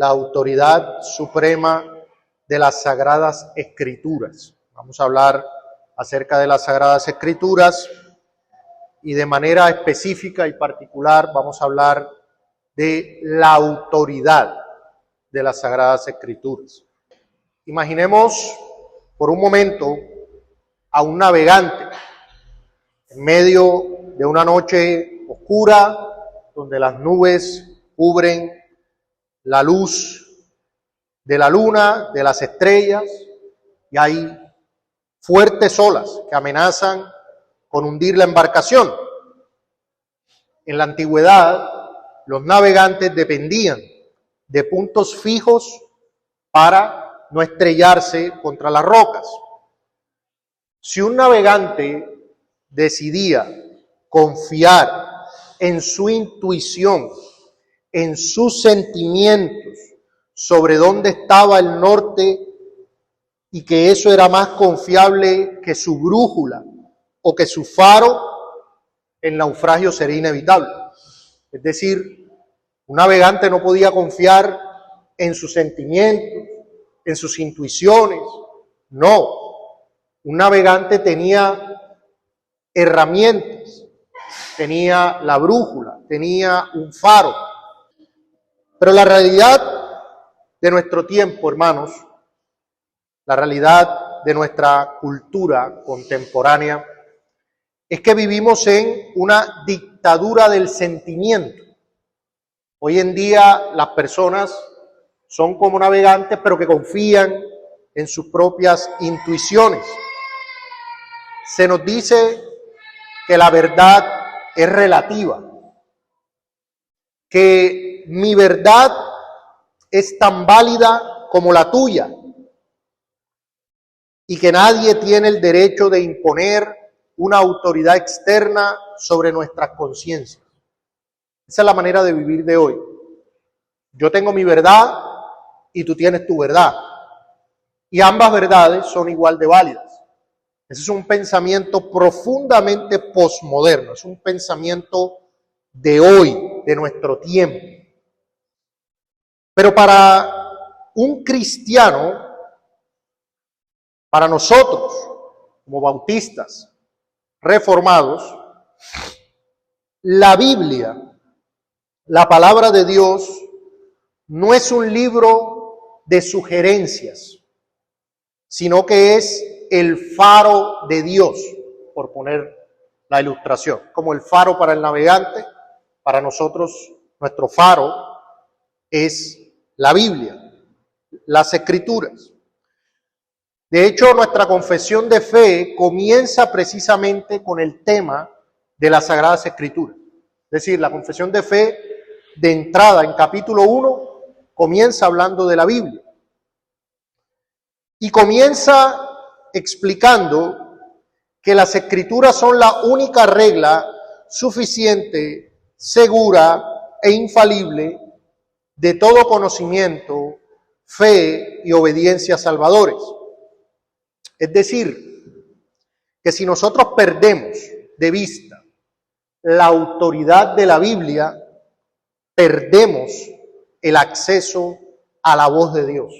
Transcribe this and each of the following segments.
la autoridad suprema de las Sagradas Escrituras. Vamos a hablar acerca de las Sagradas Escrituras y de manera específica y particular vamos a hablar de la autoridad de las Sagradas Escrituras. Imaginemos por un momento a un navegante en medio de una noche oscura donde las nubes cubren la luz de la luna, de las estrellas, y hay fuertes olas que amenazan con hundir la embarcación. En la antigüedad, los navegantes dependían de puntos fijos para no estrellarse contra las rocas. Si un navegante decidía confiar en su intuición, en sus sentimientos sobre dónde estaba el norte y que eso era más confiable que su brújula o que su faro, el naufragio sería inevitable. Es decir, un navegante no podía confiar en sus sentimientos, en sus intuiciones. No, un navegante tenía herramientas, tenía la brújula, tenía un faro. Pero la realidad de nuestro tiempo, hermanos, la realidad de nuestra cultura contemporánea, es que vivimos en una dictadura del sentimiento. Hoy en día las personas son como navegantes, pero que confían en sus propias intuiciones. Se nos dice que la verdad es relativa, que mi verdad es tan válida como la tuya y que nadie tiene el derecho de imponer una autoridad externa sobre nuestras conciencias. Esa es la manera de vivir de hoy. Yo tengo mi verdad y tú tienes tu verdad. Y ambas verdades son igual de válidas. Ese es un pensamiento profundamente posmoderno, es un pensamiento de hoy, de nuestro tiempo. Pero para un cristiano, para nosotros, como bautistas, reformados, la Biblia, la palabra de Dios, no es un libro de sugerencias, sino que es el faro de Dios, por poner la ilustración. Como el faro para el navegante, para nosotros nuestro faro es la Biblia, las Escrituras. De hecho, nuestra confesión de fe comienza precisamente con el tema de las Sagradas Escrituras. Es decir, la confesión de fe de entrada en capítulo 1 comienza hablando de la Biblia. Y comienza explicando que las Escrituras son la única regla suficiente, segura e infalible de todo conocimiento, fe y obediencia salvadores. Es decir, que si nosotros perdemos de vista la autoridad de la Biblia, perdemos el acceso a la voz de Dios.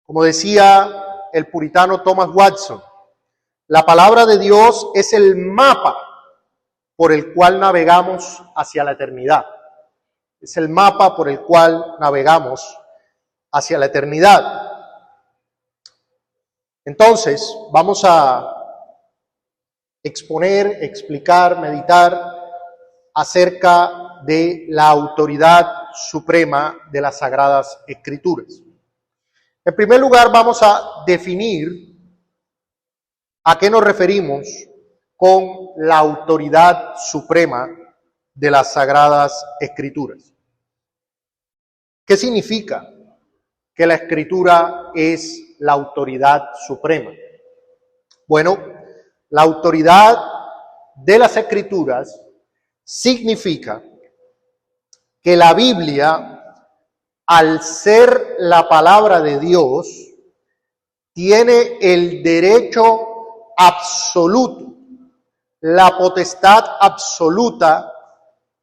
Como decía el puritano Thomas Watson, la palabra de Dios es el mapa por el cual navegamos hacia la eternidad. Es el mapa por el cual navegamos hacia la eternidad. Entonces, vamos a exponer, explicar, meditar acerca de la autoridad suprema de las Sagradas Escrituras. En primer lugar, vamos a definir a qué nos referimos con la autoridad suprema de las Sagradas Escrituras. ¿Qué significa que la Escritura es la autoridad suprema? Bueno, la autoridad de las Escrituras significa que la Biblia, al ser la palabra de Dios, tiene el derecho absoluto, la potestad absoluta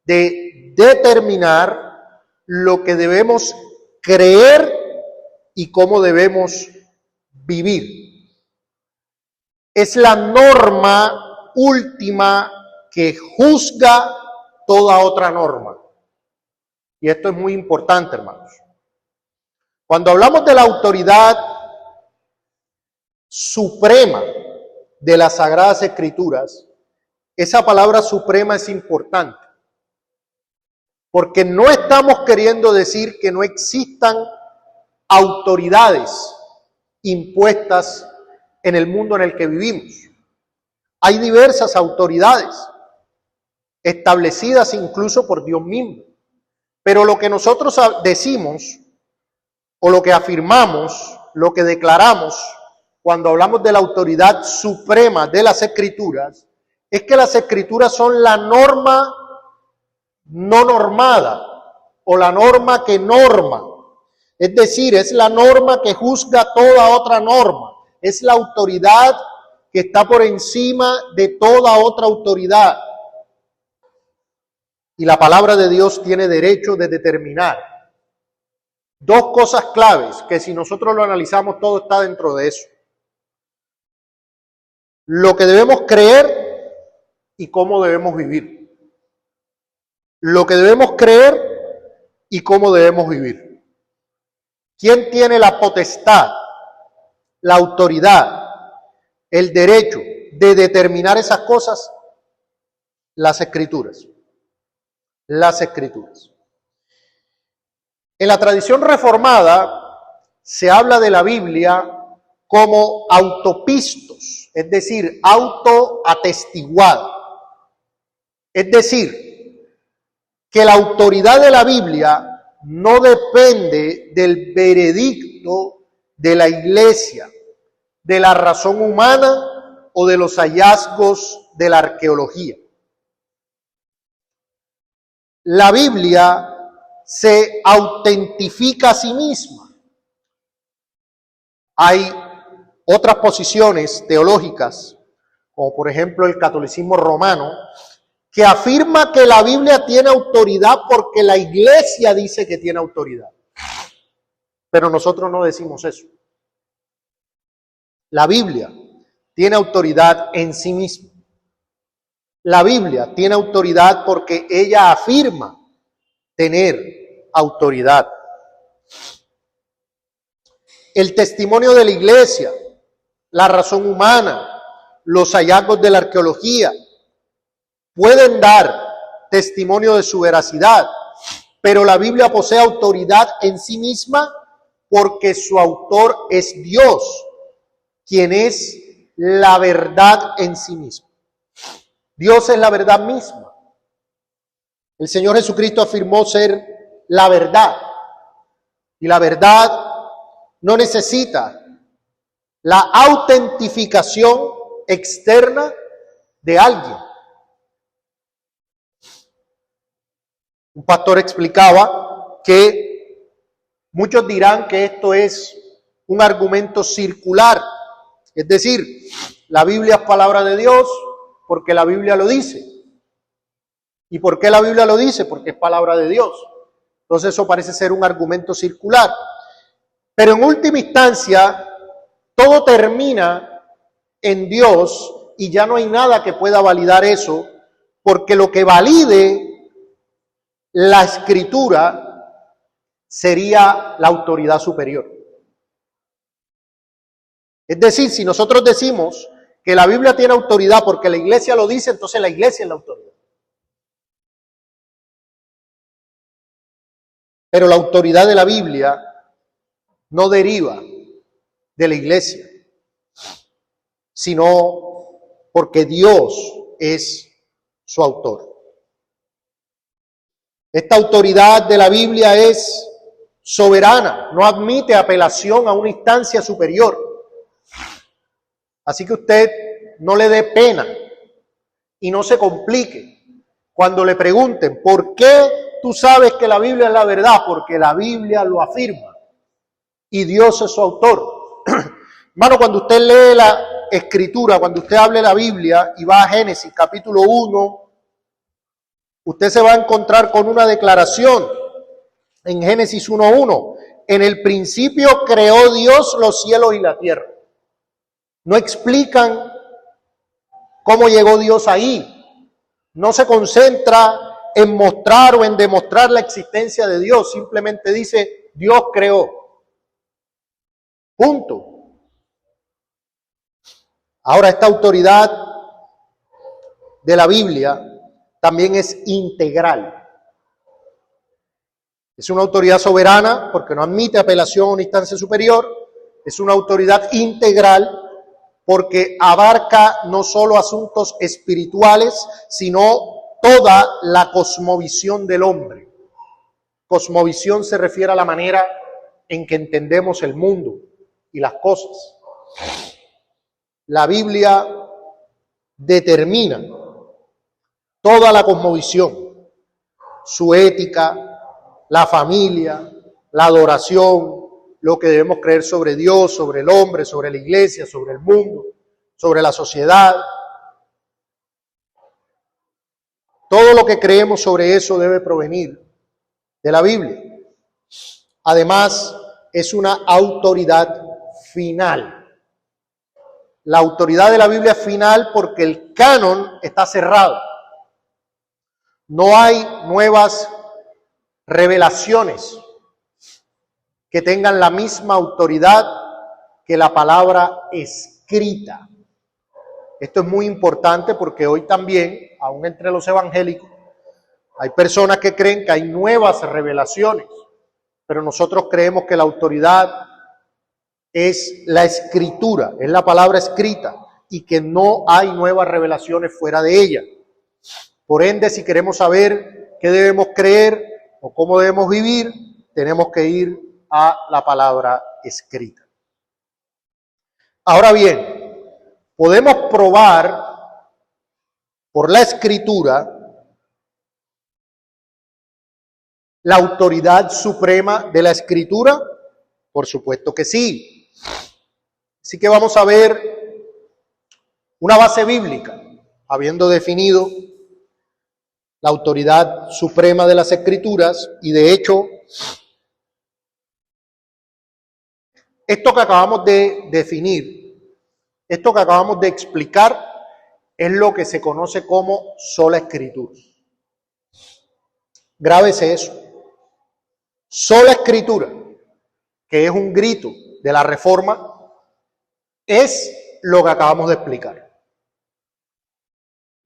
de determinar lo que debemos creer y cómo debemos vivir. Es la norma última que juzga toda otra norma. Y esto es muy importante, hermanos. Cuando hablamos de la autoridad suprema de las Sagradas Escrituras, esa palabra suprema es importante, porque no estamos queriendo decir que no existan autoridades impuestas en el mundo en el que vivimos. Hay diversas autoridades establecidas incluso por Dios mismo, pero lo que nosotros decimos o lo que afirmamos, lo que declaramos cuando hablamos de la autoridad suprema de las Escrituras, es que las Escrituras son la norma no normada o la norma que norma. Es decir, es la norma que juzga toda otra norma. Es la autoridad que está por encima de toda otra autoridad. Y la palabra de Dios tiene derecho de determinar dos cosas claves que si nosotros lo analizamos todo está dentro de eso. Lo que debemos creer y cómo debemos vivir. Lo que debemos creer y cómo debemos vivir. ¿Quién tiene la potestad, la autoridad, el derecho de determinar esas cosas? Las Escrituras. Las Escrituras. En la tradición reformada se habla de la Biblia como autopistos, es decir, autoatestiguada. Es decir, que la autoridad de la Biblia no depende del veredicto de la Iglesia, de la razón humana o de los hallazgos de la arqueología. La Biblia se autentifica a sí misma. Hay otras posiciones teológicas, como por ejemplo el catolicismo romano, que afirma que la Biblia tiene autoridad porque la Iglesia dice que tiene autoridad. Pero nosotros no decimos eso. La Biblia tiene autoridad en sí misma. La Biblia tiene autoridad porque ella afirma tener autoridad. El testimonio de la Iglesia, la razón humana, los hallazgos de la arqueología pueden dar testimonio de su veracidad, pero la Biblia posee autoridad en sí misma porque su autor es Dios, quien es la verdad en sí misma. Dios es la verdad misma. El Señor Jesucristo afirmó ser la verdad. Y la verdad no necesita la autentificación externa de alguien. Un pastor explicaba que muchos dirán que esto es un argumento circular. Es decir, la Biblia es palabra de Dios porque la Biblia lo dice. ¿Y por qué la Biblia lo dice? Porque es palabra de Dios. Entonces eso parece ser un argumento circular. Pero en última instancia, todo termina en Dios y ya no hay nada que pueda validar eso, porque lo que valide la Escritura sería la autoridad superior. Es decir, si nosotros decimos que la Biblia tiene autoridad porque la Iglesia lo dice, entonces la Iglesia es la autoridad. Pero la autoridad de la Biblia no deriva de la Iglesia, sino porque Dios es su autor. Esta autoridad de la Biblia es soberana, no admite apelación a una instancia superior. Así que usted no le dé pena y no se complique cuando le pregunten, ¿por qué tú sabes que la Biblia es la verdad? Porque la Biblia lo afirma y Dios es su autor. Hermano, cuando usted lee la Escritura, cuando usted hable la Biblia y va a Génesis capítulo 1, usted se va a encontrar con una declaración en Génesis 1:1. En el principio creó Dios los cielos y la tierra. No explican cómo llegó Dios ahí. No se concentra en mostrar o en demostrar la existencia de Dios. Simplemente dice, Dios creó. Punto. Ahora, esta autoridad de la Biblia también es integral. Es una autoridad soberana porque no admite apelación a una instancia superior. Es una autoridad integral porque abarca no solo asuntos espirituales, sino toda la cosmovisión del hombre. Cosmovisión se refiere a la manera en que entendemos el mundo y las cosas. La Biblia determina toda la cosmovisión, su ética, la familia, la adoración, lo que debemos creer sobre Dios, sobre el hombre, sobre la iglesia, sobre el mundo, sobre la sociedad. Todo lo que creemos sobre eso debe provenir de la Biblia. Además, es una autoridad final. La autoridad de la Biblia es final porque el canon está cerrado. No hay nuevas revelaciones que tengan la misma autoridad que la palabra escrita. Esto es muy importante porque hoy también, aún entre los evangélicos, hay personas que creen que hay nuevas revelaciones, pero nosotros creemos que la autoridad es la escritura, es la palabra escrita, y que no hay nuevas revelaciones fuera de ella. Por ende, si queremos saber qué debemos creer o cómo debemos vivir, tenemos que ir a la palabra escrita. Ahora bien, podemos probar por la escritura la autoridad suprema de la escritura. Por supuesto que sí. Así que vamos a ver una base bíblica, habiendo definido la autoridad suprema de las escrituras, y de hecho, esto que acabamos de definir, esto que acabamos de explicar, es lo que se conoce como sola escritura. Grábese eso. Sola escritura, que es un grito de la Reforma, es lo que acabamos de explicar.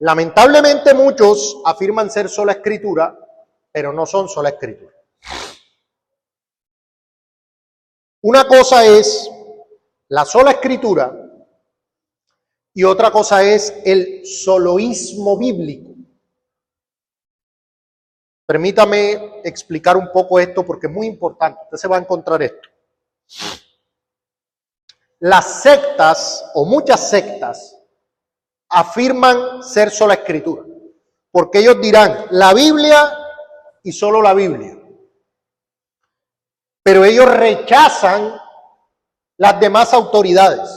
Lamentablemente muchos afirman ser sola escritura, pero no son sola escritura. Una cosa es la sola escritura y otra cosa es el soloísmo bíblico. Permítame explicar un poco esto porque es muy importante. Usted se va a encontrar esto. Las sectas o muchas sectas afirman ser sola escritura, porque ellos dirán la Biblia y solo la Biblia. Pero ellos rechazan las demás autoridades.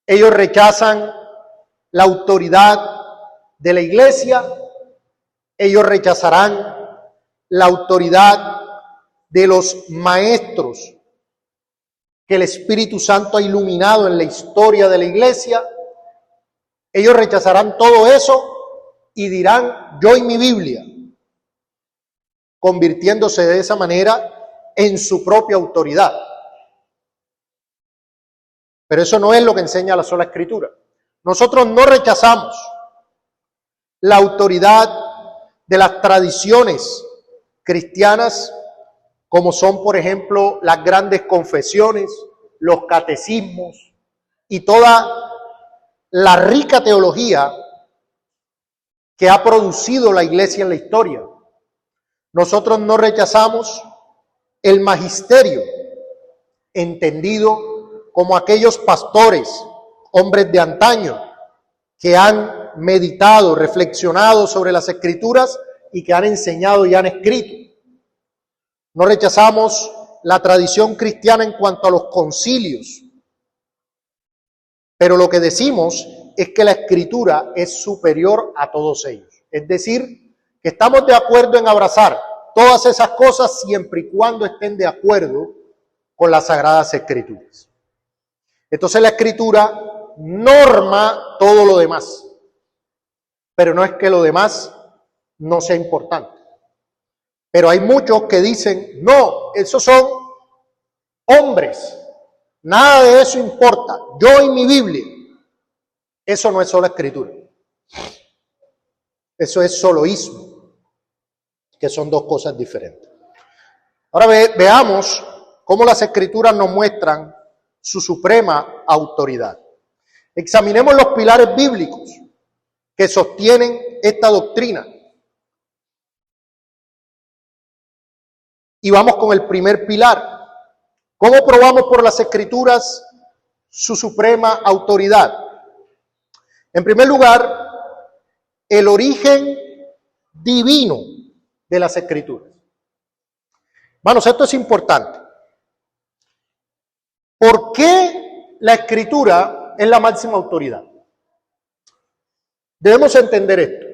Ellos rechazan la autoridad de la iglesia, ellos rechazarán la autoridad de los maestros que el Espíritu Santo ha iluminado en la historia de la iglesia. Ellos rechazarán todo eso y dirán, yo y mi Biblia, convirtiéndose de esa manera en su propia autoridad. Pero eso no es lo que enseña la sola escritura. Nosotros no rechazamos la autoridad de las tradiciones cristianas, como son, por ejemplo, las grandes confesiones, los catecismos y toda la rica teología que ha producido la iglesia en la historia. Nosotros no rechazamos el magisterio, entendido como aquellos pastores, hombres de antaño, que han meditado, reflexionado sobre las Escrituras y que han enseñado y han escrito. No rechazamos la tradición cristiana en cuanto a los concilios, pero lo que decimos es que la Escritura es superior a todos ellos. Es decir, que estamos de acuerdo en abrazar todas esas cosas siempre y cuando estén de acuerdo con las Sagradas Escrituras. Entonces la Escritura norma todo lo demás, pero no es que lo demás no sea importante. Pero hay muchos que dicen, no, esos son hombres, nada de eso importa, yo y mi Biblia. Eso no es sola Escritura, eso es soloísmo, que son dos cosas diferentes. Ahora veamos cómo las Escrituras nos muestran su suprema autoridad. Examinemos los pilares bíblicos que sostienen esta doctrina. Y vamos con el primer pilar. ¿Cómo probamos por las Escrituras su suprema autoridad? En primer lugar, el origen divino de las Escrituras. Hermanos, esto es importante. ¿Por qué la Escritura es la máxima autoridad? Debemos entender esto.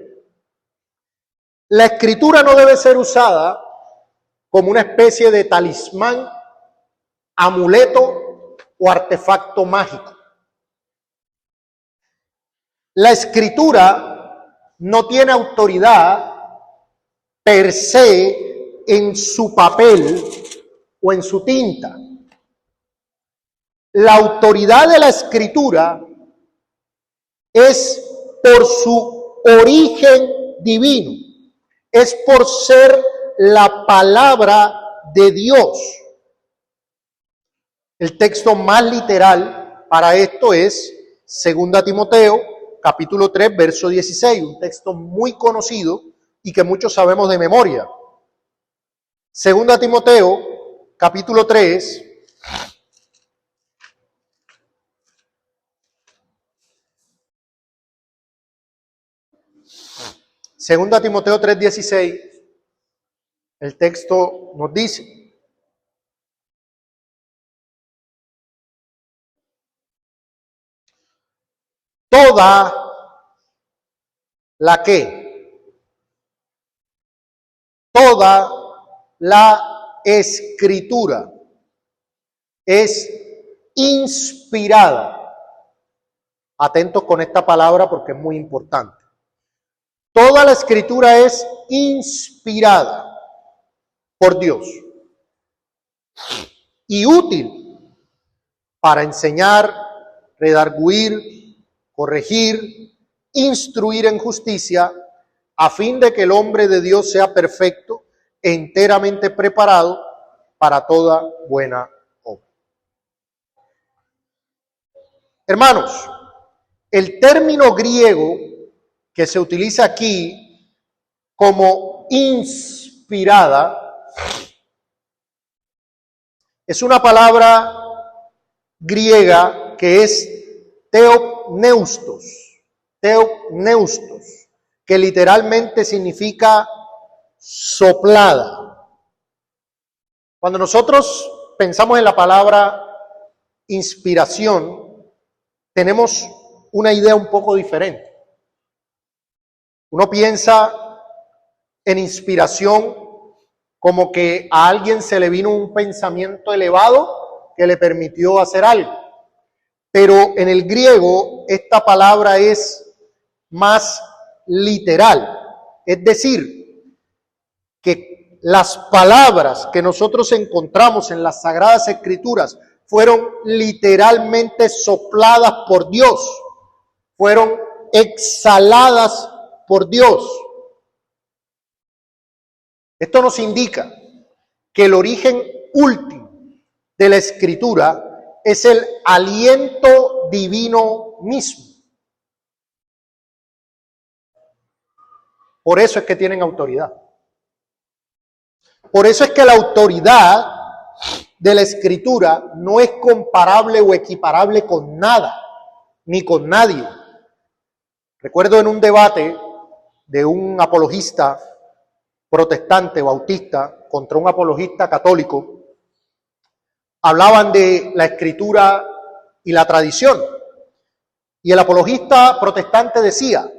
La Escritura no debe ser usada como una especie de talismán, amuleto o artefacto mágico. La Escritura no tiene autoridad per se en su papel o en su tinta. La autoridad de la Escritura es por su origen divino, es por ser la palabra de Dios. El texto más literal para esto es 2 Timoteo, capítulo 3, verso 16, un texto muy conocido y que muchos sabemos de memoria. 2 Timoteo, capítulo 3, Segunda Timoteo 3:16, el texto nos dice: toda la Escritura es inspirada. Atentos con esta palabra porque es muy importante. Toda la Escritura es inspirada por Dios y útil para enseñar, redarguir, corregir, instruir en justicia, a fin de que el hombre de Dios sea perfecto, enteramente preparado para toda buena obra. Hermanos, el término griego que se utiliza aquí como inspirada es una palabra griega que es theopneustos, que literalmente significa soplada. Cuando nosotros pensamos en la palabra inspiración, tenemos una idea un poco diferente. Uno piensa en inspiración como que a alguien se le vino un pensamiento elevado que le permitió hacer algo. Pero en el griego esta palabra es más literal. Es decir, que las palabras que nosotros encontramos en las Sagradas Escrituras fueron literalmente sopladas por Dios, fueron exhaladas por Dios. Esto nos indica que el origen último de la Escritura es el aliento divino mismo. Por eso es que tienen autoridad. Por eso es que la autoridad de la Escritura no es comparable o equiparable con nada, ni con nadie. Recuerdo en un debate de un apologista protestante bautista contra un apologista católico, hablaban de la Escritura y la tradición. Y el apologista protestante decía: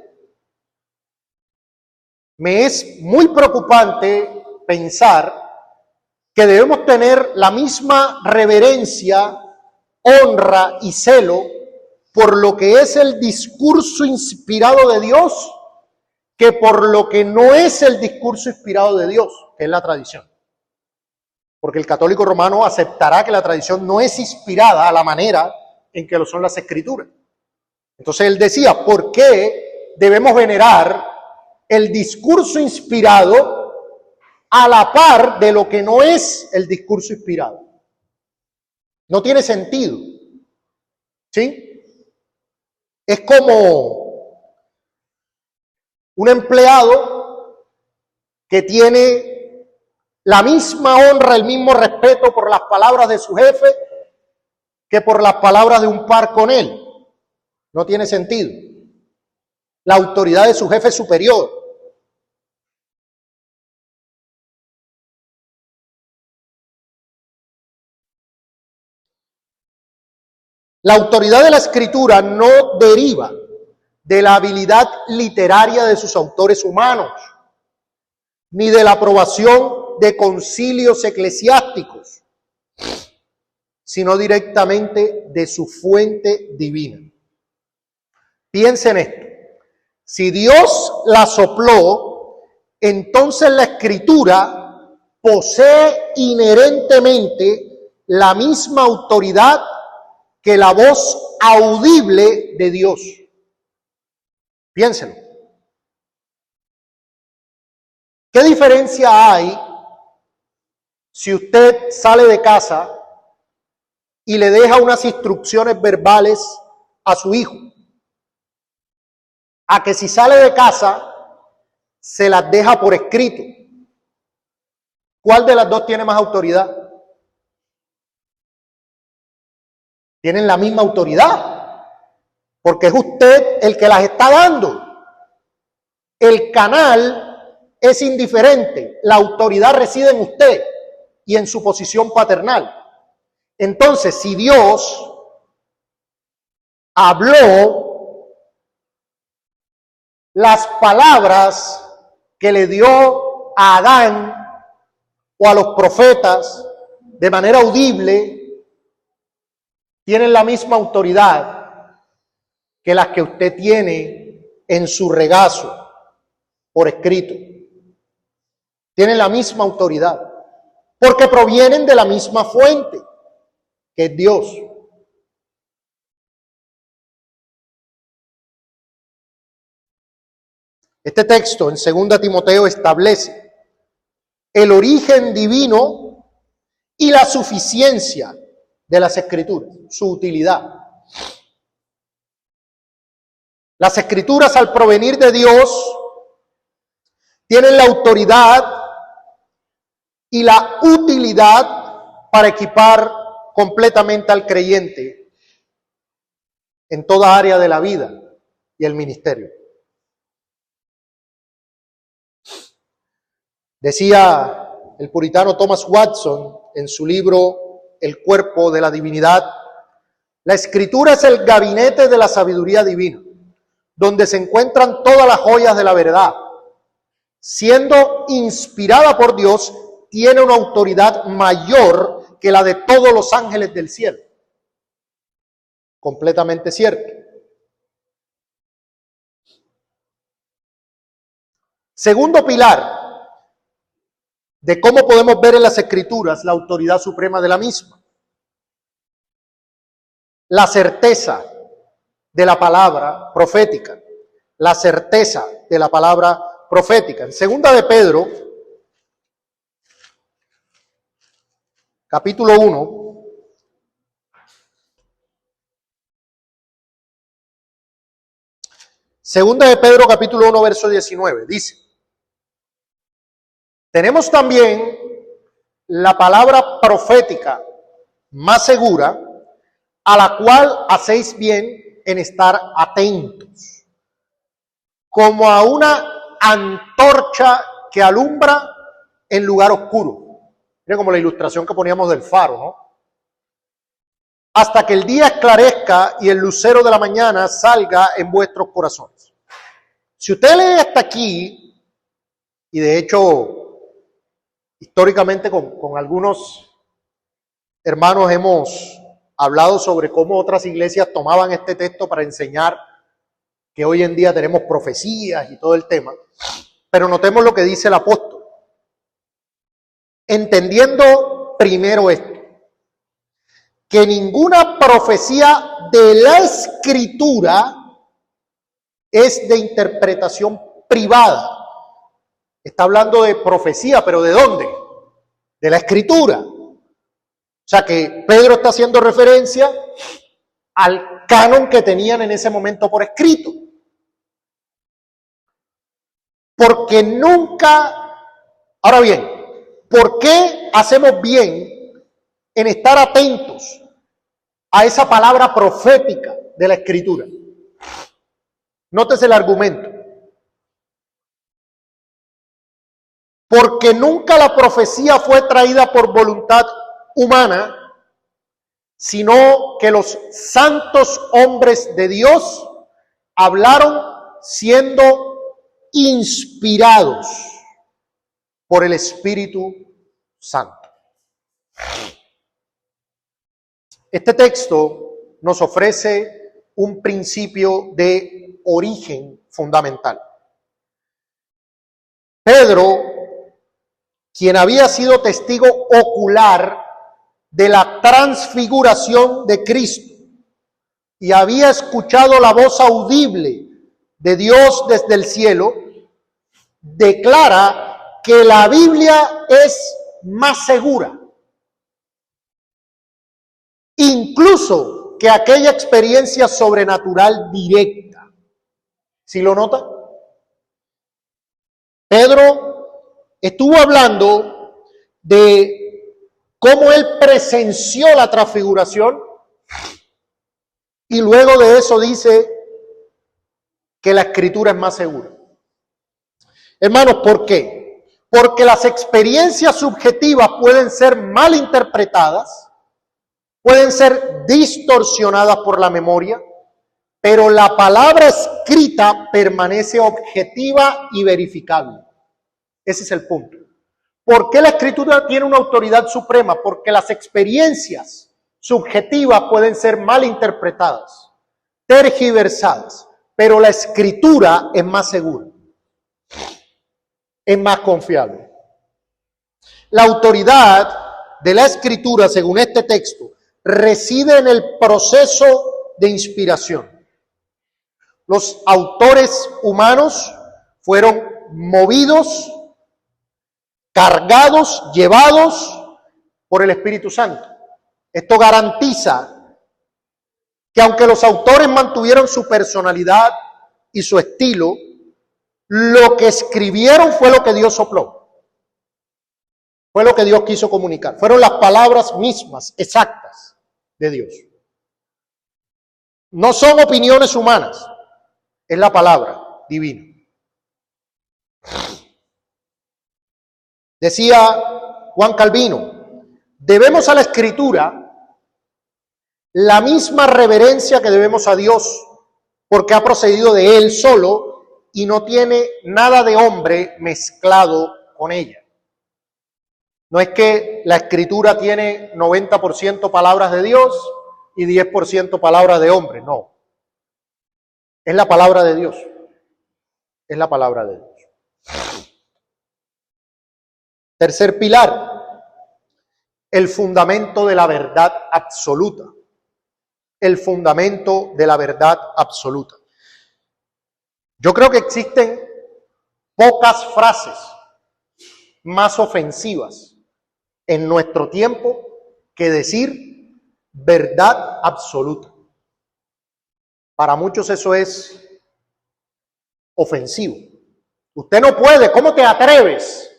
me es muy preocupante pensar que debemos tener la misma reverencia, honra y celo por lo que es el discurso inspirado de Dios que por lo que no es el discurso inspirado de Dios, que es la tradición. Porque el católico romano aceptará que la tradición no es inspirada a la manera en que lo son las escrituras. Entonces él decía, ¿por qué debemos venerar el discurso inspirado a la par de lo que no es el discurso inspirado? No tiene sentido. ¿Sí? Es como un empleado que tiene la misma honra, el mismo respeto por las palabras de su jefe que por las palabras de un par con él. No tiene sentido. La autoridad de su jefe es superior. La autoridad de la escritura no deriva de la habilidad literaria de sus autores humanos, ni de la aprobación de concilios eclesiásticos, sino directamente de su fuente divina. Piensen esto. Si Dios la sopló, entonces la escritura posee inherentemente la misma autoridad que la voz audible de Dios. Piénsenlo. ¿Qué diferencia hay si usted sale de casa y le deja unas instrucciones verbales a su hijo, a que si sale de casa se las deja por escrito? ¿Cuál de las dos tiene más autoridad? Tienen la misma autoridad, porque es usted el que las está dando. El canal es indiferente, la autoridad reside en usted y en su posición paternal. Entonces, si Dios habló las palabras que le dio a Adán o a los profetas de manera audible, tienen la misma autoridad que las que usted tiene en su regazo por escrito. Tienen la misma autoridad, porque provienen de la misma fuente, que es Dios. Este texto en 2 Timoteo establece el origen divino y la suficiencia de las escrituras, su utilidad. Las escrituras, al provenir de Dios, tienen la autoridad y la utilidad para equipar completamente al creyente en toda área de la vida y el ministerio. Decía el puritano Thomas Watson en su libro El cuerpo de la divinidad: la escritura es el gabinete de la sabiduría divina, donde se encuentran todas las joyas de la verdad. Siendo inspirada por Dios, tiene una autoridad mayor que la de todos los ángeles del cielo. Completamente cierto. Segundo pilar de cómo podemos ver en las escrituras la autoridad suprema de la misma: la certeza de la palabra profética. La certeza de la palabra profética. En 2 de Pedro, capítulo 1, capítulo 1, verso 19, dice: tenemos también la palabra profética más segura, a la cual hacéis bien en estar atentos, como a una antorcha que alumbra en lugar oscuro. Mira, como la ilustración que poníamos del faro, ¿no? Hasta que el día esclarezca y el lucero de la mañana salga en vuestros corazones. Si usted lee hasta aquí, y de hecho Históricamente con algunos hermanos hemos hablado sobre cómo otras iglesias tomaban este texto para enseñar que hoy en día tenemos profecías y todo el tema. Pero notemos lo que dice el apóstol. Entendiendo primero esto, que ninguna profecía de la Escritura es de interpretación privada. Está hablando de profecía, pero ¿de dónde? De la Escritura. O sea que Pedro está haciendo referencia al canon que tenían en ese momento por escrito. Porque nunca, ahora bien, ¿por qué hacemos bien en estar atentos a esa palabra profética de la Escritura? Nótese el argumento. Porque nunca la profecía fue traída por voluntad humana, sino que los santos hombres de Dios hablaron siendo inspirados por el Espíritu Santo. Este texto nos ofrece un principio de origen fundamental. Pedro, quien había sido testigo ocular de la transfiguración de Cristo y había escuchado la voz audible de Dios desde el cielo, declara que la Biblia es más segura, incluso que aquella experiencia sobrenatural directa. ¿Sí lo nota? Pedro estuvo hablando de cómo él presenció la transfiguración y luego de eso dice que la Escritura es más segura. Hermanos, ¿por qué? Porque las experiencias subjetivas pueden ser mal interpretadas, pueden ser distorsionadas por la memoria, pero la palabra escrita permanece objetiva y verificable. Ese es el punto. ¿Por qué la Escritura tiene una autoridad suprema? Porque las experiencias subjetivas pueden ser mal interpretadas, tergiversadas, pero la Escritura es más segura, es más confiable. La autoridad de la Escritura, según este texto, reside en el proceso de inspiración. Los autores humanos fueron movidos, cargados, llevados por el Espíritu Santo. Esto garantiza que aunque los autores mantuvieron su personalidad y su estilo, lo que escribieron fue lo que Dios sopló. Fue lo que Dios quiso comunicar. Fueron las palabras mismas, exactas, de Dios. No son opiniones humanas, es la palabra divina. Decía Juan Calvino, debemos a la Escritura la misma reverencia que debemos a Dios, porque ha procedido de Él solo y no tiene nada de hombre mezclado con ella. No es que la Escritura tiene 90% palabras de Dios y 10% palabras de hombre, no. Es la palabra de Dios. Es la palabra de Dios. Tercer pilar, el fundamento de la verdad absoluta. El fundamento de la verdad absoluta. Yo creo que existen pocas frases más ofensivas en nuestro tiempo que decir verdad absoluta. Para muchos eso es ofensivo. Usted no puede, ¿cómo te atreves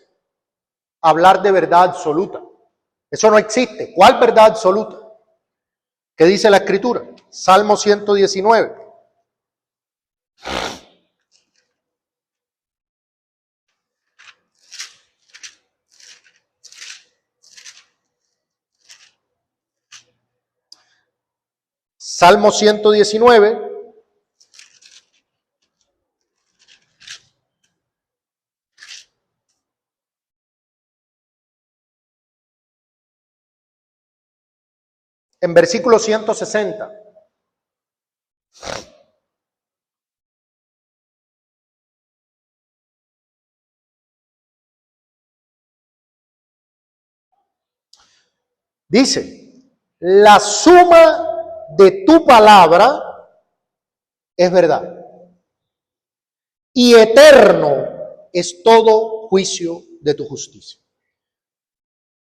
a hablar de verdad absoluta? Eso no existe. ¿Cuál verdad absoluta? ¿Qué dice la Escritura? Salmo 119. Salmo 119. en versículo 160. Dice, la suma de tu palabra es verdad, y eterno es todo juicio de tu justicia.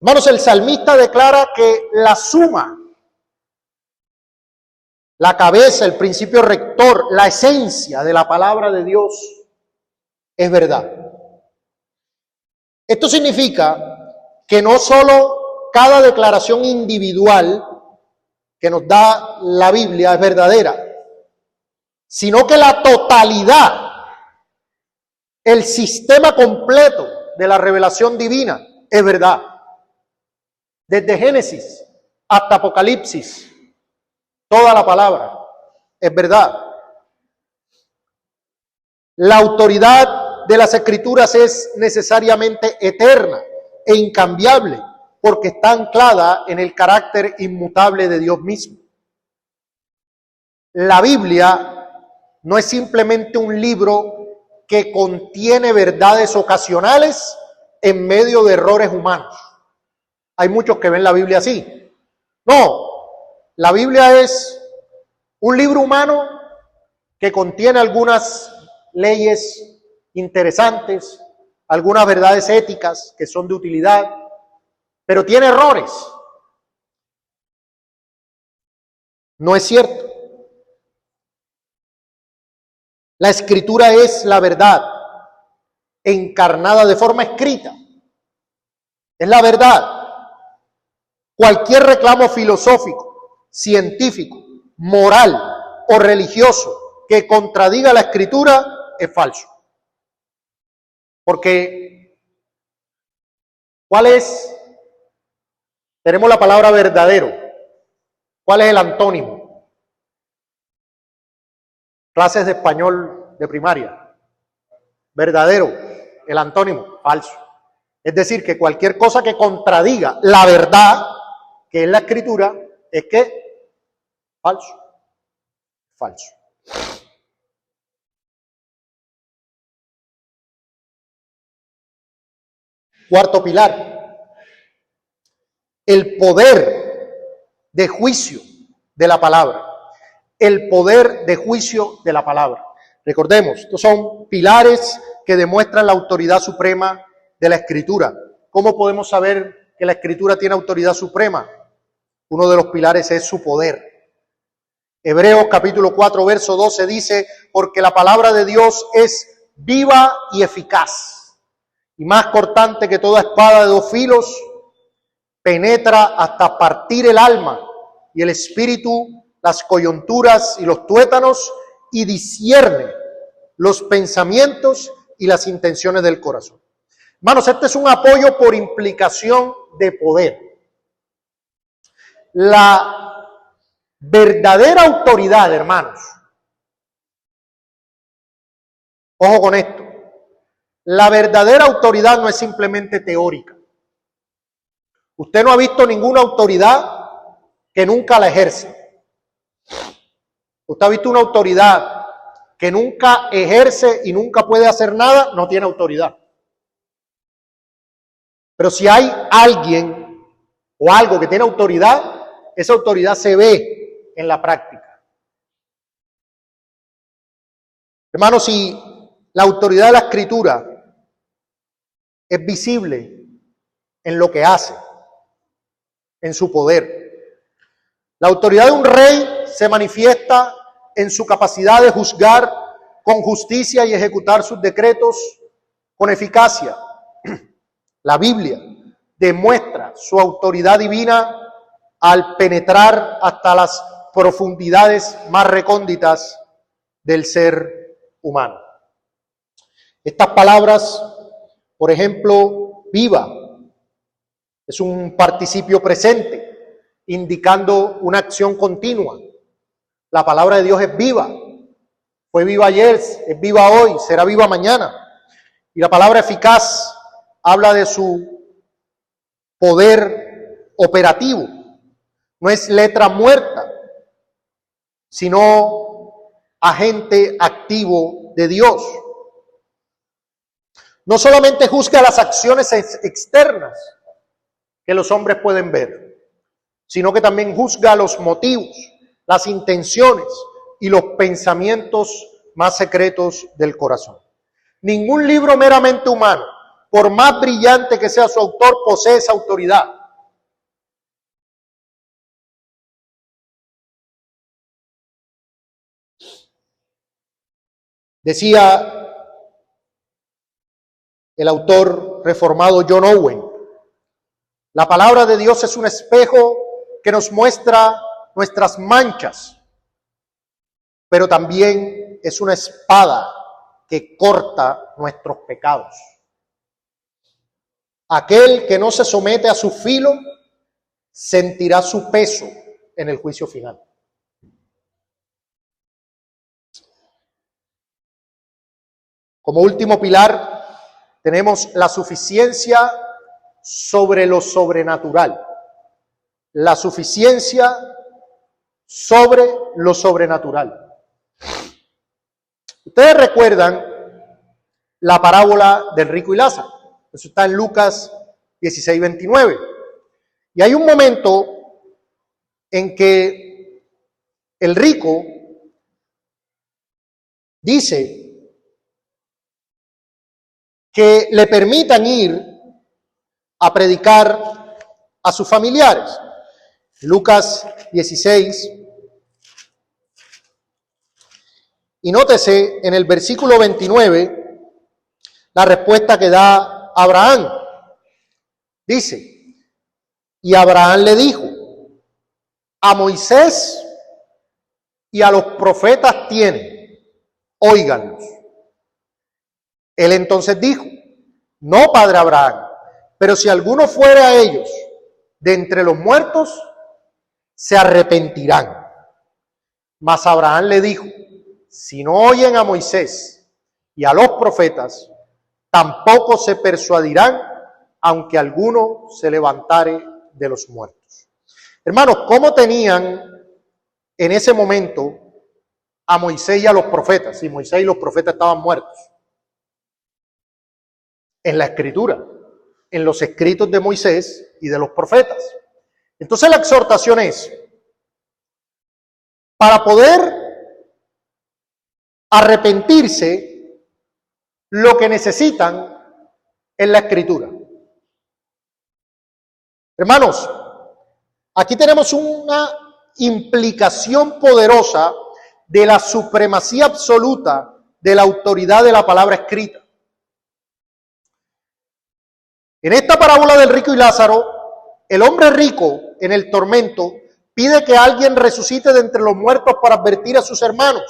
Hermanos, el salmista declara que la suma, la cabeza, el principio rector, la esencia de la palabra de Dios es verdad. Esto significa que no solo cada declaración individual que nos da la Biblia es verdadera, sino que la totalidad, el sistema completo de la revelación divina es verdad. Desde Génesis hasta Apocalipsis, toda la palabra es verdad. La autoridad de las Escrituras es necesariamente eterna e incambiable, porque está anclada en el carácter inmutable de Dios mismo. La Biblia no es simplemente un libro que contiene verdades ocasionales en medio de errores humanos. Hay muchos que ven la Biblia así. No, la Biblia es un libro humano que contiene algunas leyes interesantes, algunas verdades éticas que son de utilidad, pero tiene errores. No es cierto. La Escritura es la verdad encarnada de forma escrita. Es la verdad. Cualquier reclamo filosófico, científico, moral o religioso que contradiga la Escritura es falso. Porque, ¿cuál es? Tenemos la palabra verdadero. ¿Cuál es el antónimo? Clases de español de primaria. Verdadero, el antónimo, falso. Es decir, que cualquier cosa que contradiga la verdad, que es la Escritura, es que falso. Falso. Cuarto pilar. El poder de juicio de la palabra. El poder de juicio de la palabra. Recordemos, estos son pilares que demuestran la autoridad suprema de la Escritura. ¿Cómo podemos saber que la Escritura tiene autoridad suprema? Uno de los pilares es su poder. Hebreos capítulo 4, verso 12 dice, porque la palabra de Dios es viva y eficaz, y más cortante que toda espada de dos filos, penetra hasta partir el alma y el espíritu, las coyunturas y los tuétanos, y discierne los pensamientos y las intenciones del corazón. Hermanos, este es un apoyo por implicación de poder. La verdadera autoridad, hermanos, ojo con esto, la verdadera autoridad no es simplemente teórica. Usted no ha visto ninguna autoridad que nunca la ejerce. Usted ha visto una autoridad que nunca ejerce y nunca puede hacer nada, no tiene autoridad. Pero si hay alguien o algo que tiene autoridad, esa autoridad se ve en la práctica. Hermanos, si la autoridad de la Escritura es visible en lo que hace, en su poder. La autoridad de un rey se manifiesta en su capacidad de juzgar con justicia y ejecutar sus decretos con eficacia. La Biblia demuestra su autoridad divina al penetrar hasta las profundidades más recónditas del ser humano. Estas palabras, por ejemplo, viva, es un participio presente, indicando una acción continua. La palabra de Dios es viva. Fue viva ayer, es viva hoy, será viva mañana. Y la palabra eficaz habla de su poder operativo. no es letra muerta, sino agente activo de Dios. No solamente juzga las acciones externas que los hombres pueden ver, sino que también juzga los motivos, las intenciones y los pensamientos más secretos del corazón. Ningún libro meramente humano, por más brillante que sea su autor, posee esa autoridad. Decía el autor reformado John Owen, la palabra de Dios es un espejo que nos muestra nuestras manchas, pero también es una espada que corta nuestros pecados. Aquel que no se somete a su filo sentirá su peso en el juicio final. Como último pilar, tenemos la suficiencia sobre lo sobrenatural. La suficiencia sobre lo sobrenatural. Ustedes recuerdan la parábola del rico y Lázaro. Eso está en Lucas 16:29. Y hay un momento en que el rico dice que le permitan ir a predicar a sus familiares. Lucas 16. Y nótese en el versículo 29 la respuesta que da Abraham. Dice, y Abraham le dijo, a Moisés y a los profetas tienen, óiganlos. Él entonces dijo, no, padre Abraham, pero si alguno fuere a ellos de entre los muertos, se arrepentirán. Mas Abraham le dijo, si no oyen a Moisés y a los profetas, tampoco se persuadirán, aunque alguno se levantare de los muertos. Hermanos, ¿cómo tenían en ese momento a Moisés y a los profetas? Si Moisés y los profetas estaban muertos. En la Escritura, en los escritos de Moisés y de los profetas. Entonces la exhortación es, para poder arrepentirse, lo que necesitan es la Escritura. Hermanos, aquí tenemos una implicación poderosa de la supremacía absoluta de la autoridad de la palabra escrita. En esta parábola del rico y Lázaro, el hombre rico en el tormento pide que alguien resucite de entre los muertos para advertir a sus hermanos.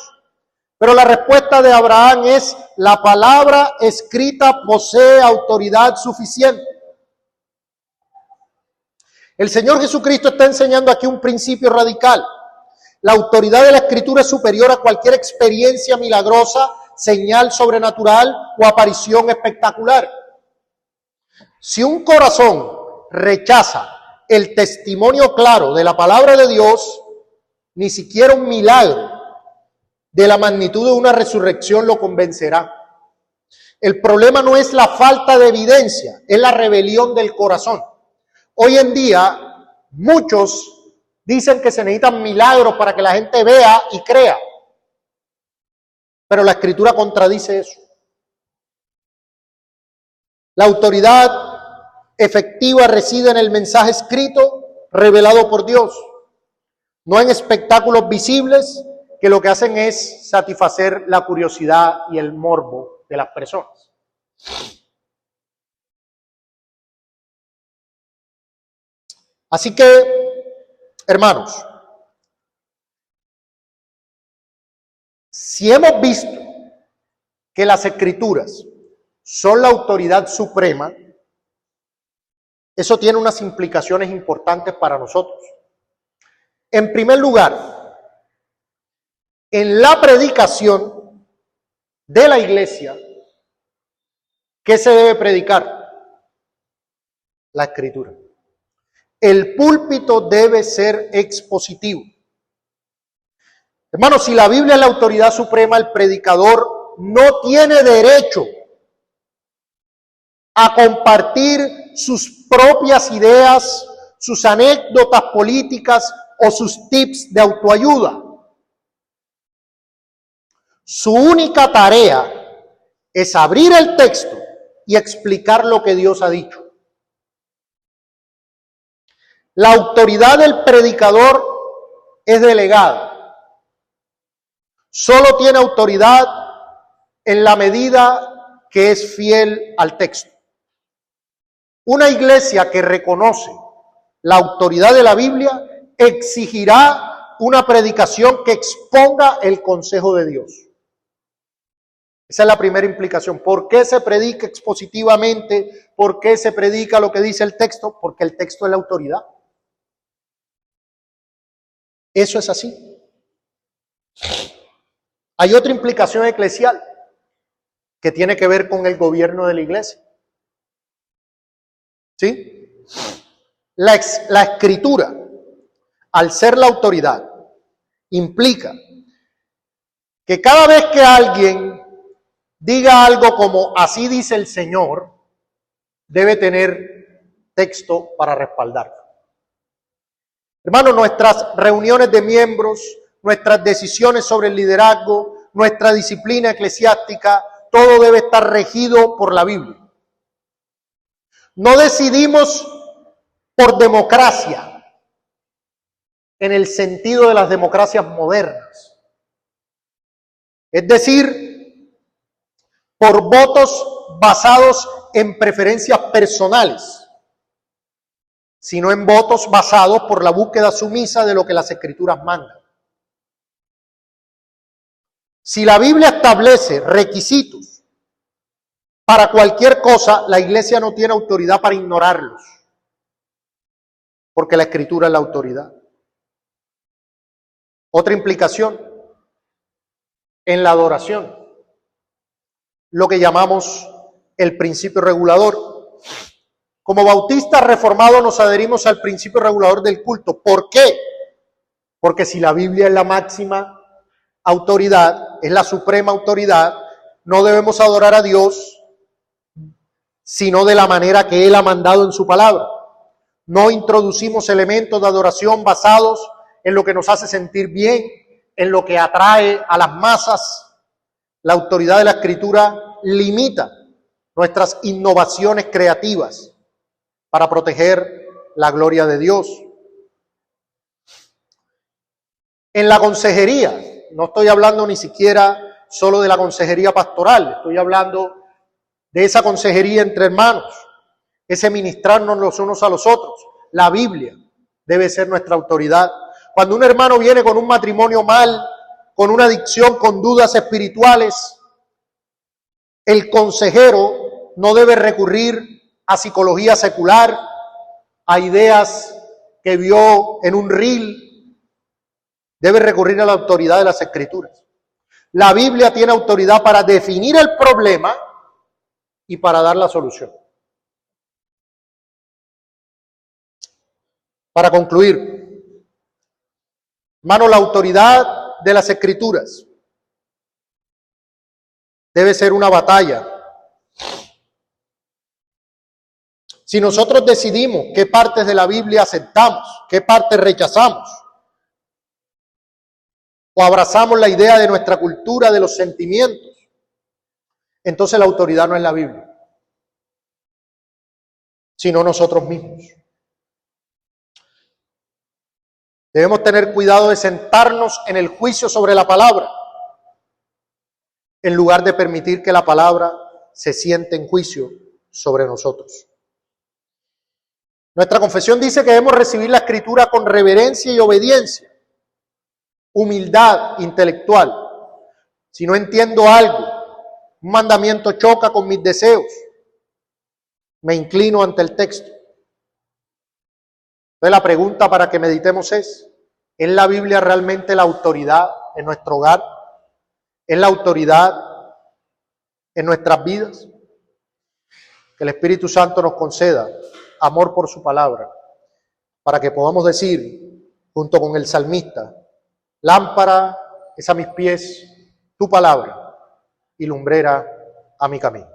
Pero la respuesta de Abraham es, la palabra escrita posee autoridad suficiente. El Señor Jesucristo está enseñando aquí un principio radical. La autoridad de la Escritura es superior a cualquier experiencia milagrosa, señal sobrenatural o aparición espectacular. Si un corazón rechaza el testimonio claro de la palabra de Dios, ni siquiera un milagro de la magnitud de una resurrección lo convencerá. El problema no es la falta de evidencia, es la rebelión del corazón. Hoy en día, muchos dicen que se necesitan milagros para que la gente vea y crea. Pero la Escritura contradice eso. La autoridad efectiva reside en el mensaje escrito revelado por Dios, no en espectáculos visibles que lo que hacen es satisfacer la curiosidad y el morbo de las personas. Así que, hermanos, si hemos visto que las Escrituras son la autoridad suprema, eso tiene unas implicaciones importantes para nosotros. En primer lugar, en la predicación de la iglesia, ¿qué se debe predicar? La Escritura. El púlpito debe ser expositivo. Hermanos, si la Biblia es la autoridad suprema, el predicador no tiene derecho a compartir sus propias ideas, sus anécdotas políticas o sus tips de autoayuda. Su única tarea es abrir el texto y explicar lo que Dios ha dicho. La autoridad del predicador es delegada. Solo tiene autoridad en la medida que es fiel al texto. Una iglesia que reconoce la autoridad de la Biblia exigirá una predicación que exponga el consejo de Dios. Esa es la primera implicación. ¿Por qué se predica expositivamente? ¿Por qué se predica lo que dice el texto? Porque el texto es la autoridad. Eso es así. Hay otra implicación eclesial que tiene que ver con el gobierno de la iglesia. ¿Sí? La escritura, al ser la autoridad, implica que cada vez que alguien diga algo como así dice el Señor, debe tener texto para respaldarlo. Hermanos, nuestras reuniones de miembros, nuestras decisiones sobre el liderazgo, nuestra disciplina eclesiástica, todo debe estar regido por la Biblia. No decidimos por democracia, en el sentido de las democracias modernas. Es decir, por votos basados en preferencias personales, sino en votos basados por la búsqueda sumisa de lo que las Escrituras mandan. Si la Biblia establece requisitos para cualquier cosa, la iglesia no tiene autoridad para ignorarlos, porque la Escritura es la autoridad. Otra implicación, en la adoración, lo que llamamos el principio regulador. Como bautistas reformados nos adherimos al principio regulador del culto. ¿Por qué? Porque si la Biblia es la máxima autoridad, es la suprema autoridad, no debemos adorar a Dios sino de la manera que Él ha mandado en su palabra. No introducimos elementos de adoración basados en lo que nos hace sentir bien, en lo que atrae a las masas. La autoridad de la Escritura limita nuestras innovaciones creativas para proteger la gloria de Dios. En la consejería, no estoy hablando ni siquiera solo de la consejería pastoral, estoy hablando de esa consejería entre hermanos, ese ministrarnos los unos a los otros. La Biblia debe ser nuestra autoridad. Cuando un hermano viene con un matrimonio mal, con una adicción, con dudas espirituales, el consejero no debe recurrir a psicología secular, a ideas que vio en un reel, debe recurrir a la autoridad de las Escrituras. La Biblia tiene autoridad para definir el problema y para dar la solución. Para concluir, hermano, la autoridad de las Escrituras debe ser una batalla. Si nosotros decidimos qué partes de la Biblia aceptamos, qué partes rechazamos, o abrazamos la idea de nuestra cultura, de los sentimientos, entonces la autoridad no es la Biblia, sino nosotros mismos. Debemos tener cuidado de sentarnos en el juicio sobre la palabra, en lugar de permitir que la palabra se siente en juicio sobre nosotros. Nuestra confesión dice que debemos recibir la Escritura con reverencia y obediencia, humildad intelectual. Si no entiendo algo, un mandamiento choca con mis deseos, me inclino ante el texto. Entonces la pregunta para que meditemos ¿es la Biblia realmente la autoridad en nuestro hogar? ¿Es la autoridad en nuestras vidas? Que el Espíritu Santo nos conceda amor por su palabra para que podamos decir, junto con el salmista, lámpara es a mis pies tu palabra y lumbrera a mi camino.